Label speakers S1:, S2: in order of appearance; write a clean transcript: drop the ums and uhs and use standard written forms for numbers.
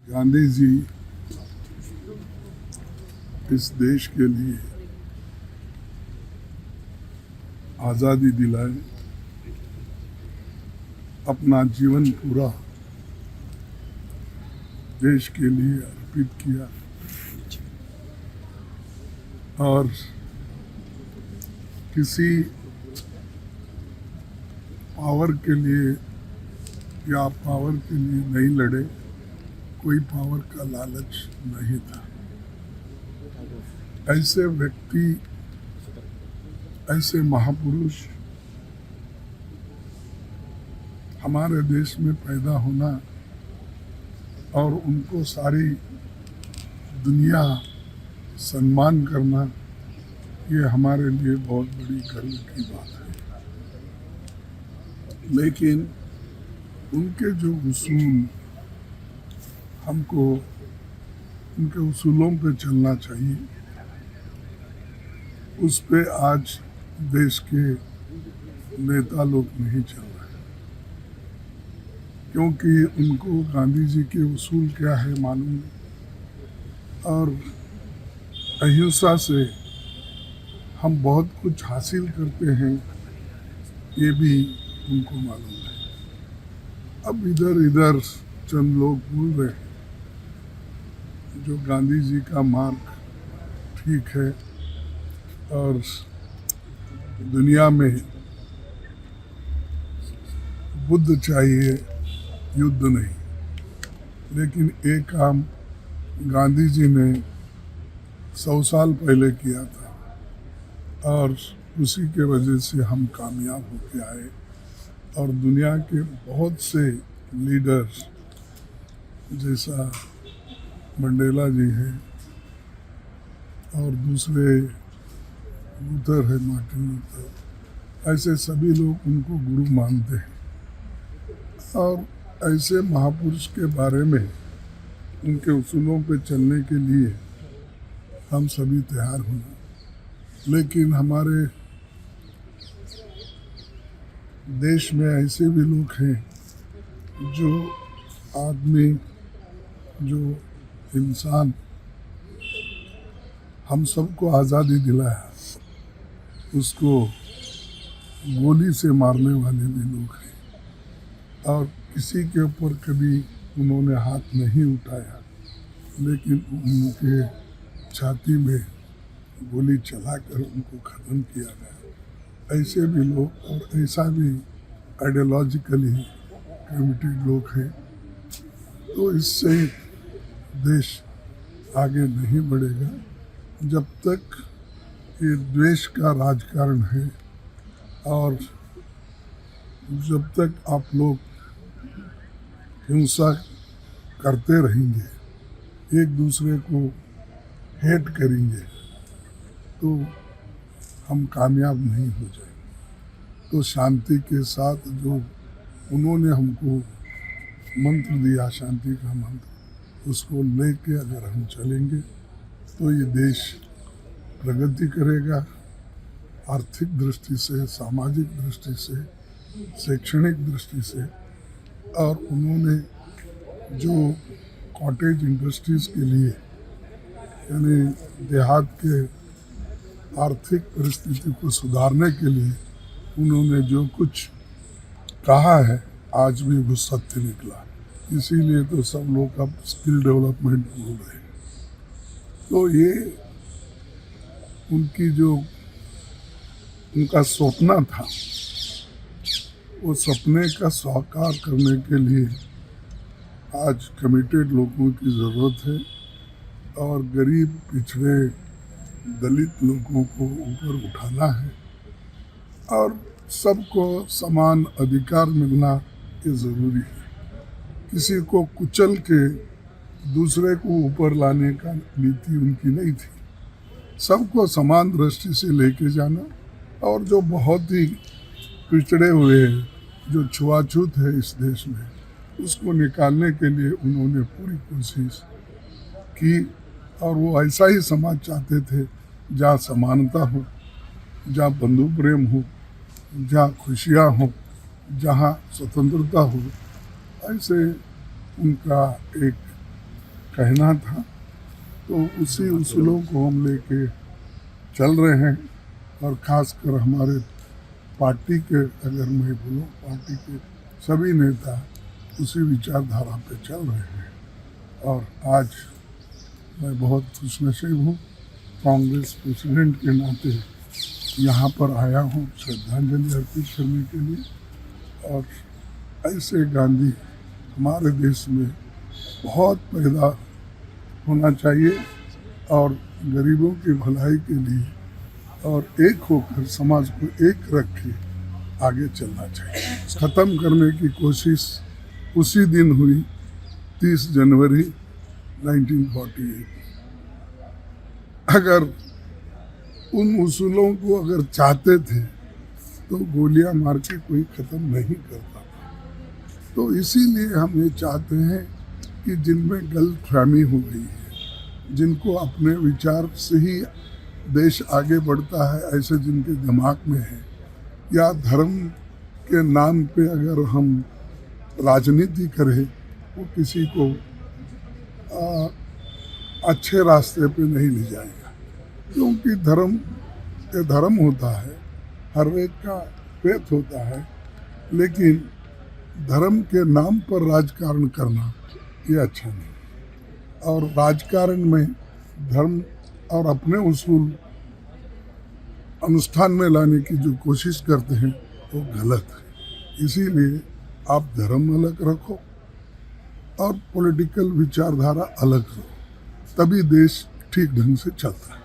S1: गांधी जी इस देश के लिए आज़ादी दिलाए, अपना जीवन पूरा देश के लिए अर्पित किया और किसी पावर के लिए या पावर के लिए नहीं लड़े, कोई पावर का लालच नहीं था। ऐसे व्यक्ति, ऐसे महापुरुष हमारे देश में पैदा होना और उनको सारी दुनिया सम्मान करना, ये हमारे लिए बहुत बड़ी गर्व की बात है। लेकिन उनके जो उसूल, हमको उनके उसूलों पे चलना चाहिए, उस पे आज देश के नेता लोग नहीं चल रहे, क्योंकि उनको गांधी जी के उसूल क्या है मालूम है और अहिंसा से हम बहुत कुछ हासिल करते हैं, ये भी उनको मालूम है। अब इधर इधर चंद लोग बोल रहे हैं जो गांधी जी का मार्ग ठीक है और दुनिया में बुद्ध चाहिए, युद्ध नहीं। लेकिन एक काम गांधी जी ने 100 साल पहले किया था और उसी के वजह से हम कामयाब होके आए और दुनिया के बहुत से लीडर्स जैसा मंडेला जी हैं और दूसरे लूथर है, मार्टिन लूथर, ऐसे सभी लोग उनको गुरु मानते हैं और ऐसे महापुरुष के बारे में, उनके उसूलों पे चलने के लिए हम सभी तैयार होना। लेकिन हमारे देश में ऐसे भी लोग हैं जो आदमी, जो इंसान हम सबको आज़ादी दिलाया, उसको गोली से मारने वाले भी लोग हैं और किसी के ऊपर कभी उन्होंने हाथ नहीं उठाया, लेकिन उनके छाती में गोली चलाकर उनको ख़त्म किया गया। ऐसे भी लोग और ऐसा भी आइडियोलॉजिकली कमिटेड लोग हैं, तो इससे देश आगे नहीं बढ़ेगा जब तक ये द्वेष का राजकारण है और जब तक आप लोग हिंसा करते रहेंगे, एक दूसरे को हेट करेंगे, तो हम कामयाब नहीं हो जाएंगे। तो शांति के साथ जो उन्होंने हमको मंत्र दिया, शांति का मंत्र, उसको लेके अगर हम चलेंगे तो ये देश प्रगति करेगा, आर्थिक दृष्टि से, सामाजिक दृष्टि से, शैक्षणिक दृष्टि से। और उन्होंने जो कॉटेज इंडस्ट्रीज़ के लिए, यानी देहात के आर्थिक परिस्थिति को सुधारने के लिए उन्होंने जो कुछ कहा है, आज भी वो सत्य निकला। इसीलिए तो सब लोग अब स्किल डेवलपमेंट बोल रहे हैं। तो ये उनकी जो उनका सपना था, वो सपने का साकार करने के लिए आज कमिटेड लोगों की ज़रूरत है और गरीब, पिछड़े, दलित लोगों को ऊपर उठाना है और सबको समान अधिकार मिलना ये ज़रूरी है। किसी को कुचल के दूसरे को ऊपर लाने का नीति उनकी नहीं थी, सबको समान दृष्टि से लेके जाना। और जो बहुत ही पिछड़े हुए हैं, जो छुआछूत है इस देश में, उसको निकालने के लिए उन्होंने पूरी कोशिश की और वो ऐसा ही समाज चाहते थे जहाँ समानता हो, जहाँ बंधु प्रेम हो, जहाँ खुशियाँ हो, जहाँ स्वतंत्रता हो। ऐसे उनका एक कहना था, तो उसी उसूलों को हम लेके चल रहे हैं। और ख़ासकर हमारे पार्टी के, अगर मैं बोलूँ, पार्टी के सभी नेता उसी विचारधारा पे चल रहे हैं। और आज मैं बहुत खुशनसीब हूँ, कांग्रेस प्रेसिडेंट के नाते यहाँ पर आया हूँ श्रद्धांजलि अर्पित करने के लिए। और ऐसे गांधी हमारे देश में बहुत पैदा होना चाहिए और गरीबों की भलाई के लिए और एक होकर समाज को एक रख के आगे चलना चाहिए। ख़त्म करने की कोशिश उसी दिन हुई 30 जनवरी 1948। अगर उन उसूलों को अगर चाहते थे तो गोलियां मार के कोई ख़त्म नहीं करता था। तो इसीलिए हम ये चाहते हैं कि जिनमें गलतफहमी हो गई है, जिनको अपने विचार से ही देश आगे बढ़ता है, ऐसे जिनके दिमाग में है, या धर्म के नाम पे अगर हम राजनीति करें, वो किसी को अच्छे रास्ते पे नहीं ले जाएगा। क्योंकि धर्म होता है, हर एक का फेथ होता है, लेकिन धर्म के नाम पर राजकारण करना ये अच्छा नहीं। और राजकारण में धर्म और अपने उसूल अनुष्ठान में लाने की जो कोशिश करते हैं वो गलत है। इसीलिए आप धर्म अलग रखो और पॉलिटिकल विचारधारा अलग रखो, तभी देश ठीक ढंग से चलता है।